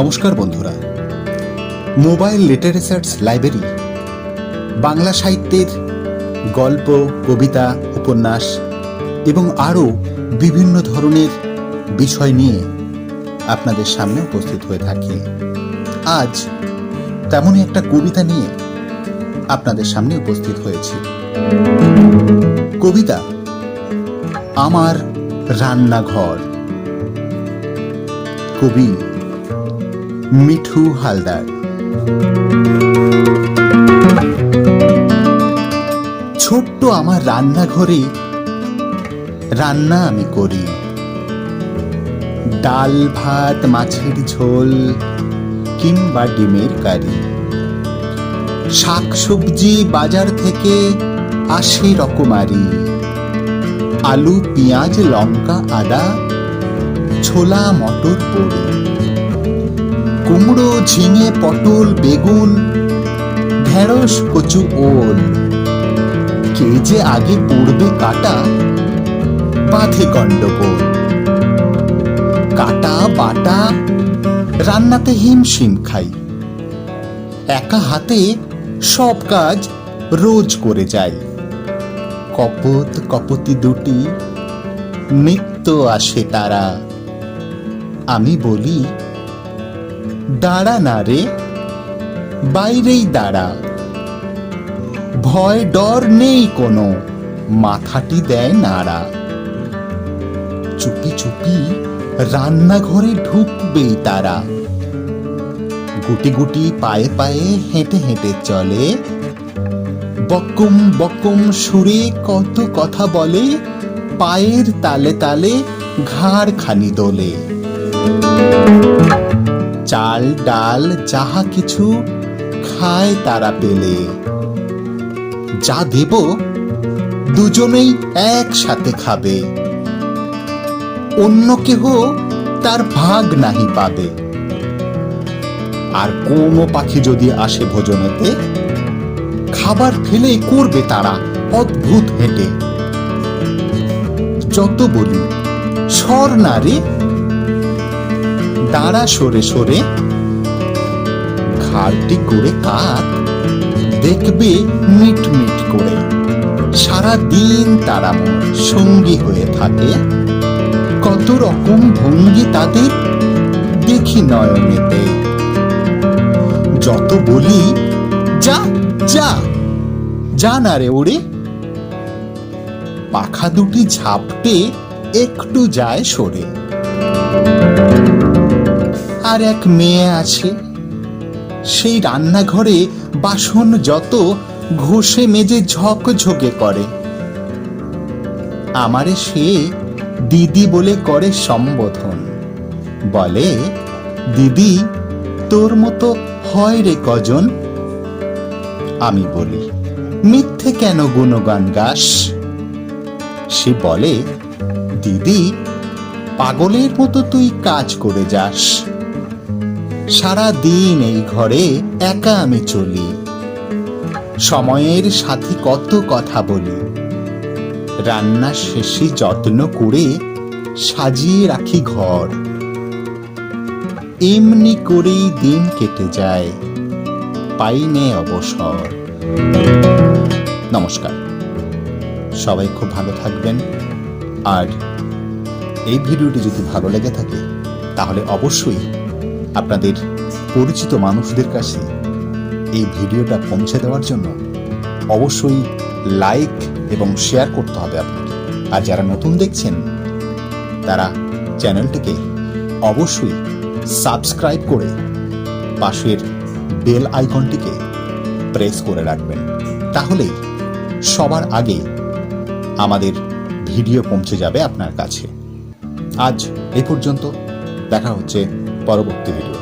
নমস্কার বন্ধুরা, mobile literatures library Bangla সাহিত্যের গল্প, কবিতা, উপন্যাস এবং আরও বিভিন্ন ধরনের বিষয় নিয়ে আপনাদের সামনে উপস্থিত হয়ে থাকি। আজ তেমনই একটা কবিতা নিয়ে আপনাদের সামনে উপস্থিত হয়েছি। কবিতা আমার রান্নাঘর। কবি মিঠু হালদার। ছোট্ট আমার রান্নাঘরে রান্না আমি করি। ডাল ভাত, মাছের ঝোল কিংবা ডিমের কারি। শাক সবজি বাজার থেকে আসে রকমারি। আলু, পেঁয়াজ, লঙ্কা, আদা, ছোলা, মটর, বড়ি, কুমড়ো, ঝিঙে, পটল, বেগুন, ঢেঁড়স, কচু, ওল। কে যে আগে পড়বে কাটা, বাঁধে গন্ডগোল। কাটা বাটা রান্নাতে হিমশিম খাই। একা হাতে সব কাজ রোজ করে যাই। কপত কপতি দুটি নিত্য আসে তারা। আমি বলি, দাঁড়া না রে, বাইরেই দাঁড়া। ভয় ডর নেই কোনো, মাথাটি দেয় নাড়া। চুপি চুপি রান্নাঘরে ঢুকবেই তারা। গুটি গুটি পায়ে পায়ে হেঁটে হেঁটে চলে। বকম বকম সুরে কত কথা বলে। পায়ের তালে তালে ঘাড় খানি দোলে। চাল ডাল যাহা কিছু খায় তারা পেলে। যা দেব দুজনেই একসাথে খাবে। অন্য কেহ তার ভাগ নাহি পাবে। আর কোন পাখি যদি আসে ভোজনেতে, খাবার ফেলে করবে তারা অদ্ভুত হেঁটে। যত বলি সর না রে, দাঁড়া সরে সরে। ঘাড়টি করে কাত দেখবে মিট মিট করে। সারা দিন তারা মোর সঙ্গী হয়ে থাকে। কত রকম ভঙ্গি তাদের দেখি নয়নেতে। যত বলি যা যা, যা না রে ওরে। পাখা দুটি ঝাপটে একটু যায় সরে। আর এক মেয়ে আছে, সেই রান্নাঘরে বাসন যত ঘষে মেজে ঝকঝকে করে। আমারে সে দিদি বলে করে সম্বোধন। বলে, দিদি তোর মতো হয় রে কজন। আমি বলি, মিথ্যে কেন গুণগান গাস। সে বলে, দিদি পাগলের মতো তুই কাজ করে যাস। সারা দিন এই ঘরে একা আমি চলি। সময়ের সাথে কত কথা বলি। রান্না শেষে যত্ন করে সাজিয়ে রাখি ঘর। এমনি করেই দিন কেটে যায়, পাইনে অবসর। নমস্কার, সবাই খুব ভালো থাকবেন। আর এই ভিডিওটি যদি ভালো লেগে থাকে তাহলে অবশ্যই আপনাদের পরিচিত মানুষদের কাছে এই ভিডিওটা পৌঁছে দেওয়ার জন্য অবশ্যই লাইক এবং শেয়ার করতে হবে আপনাকে। আর যারা নতুন দেখছেন তারা চ্যানেলটিকে অবশ্যই সাবস্ক্রাইব করে পাশের বেল আইকনটিকে প্রেস করে রাখবেন। তাহলেই সবার আগে আমাদের ভিডিও পৌঁছে যাবে আপনার কাছে। আজ এই পর্যন্ত, দেখা হচ্ছে পরবর্তী ভিডিও।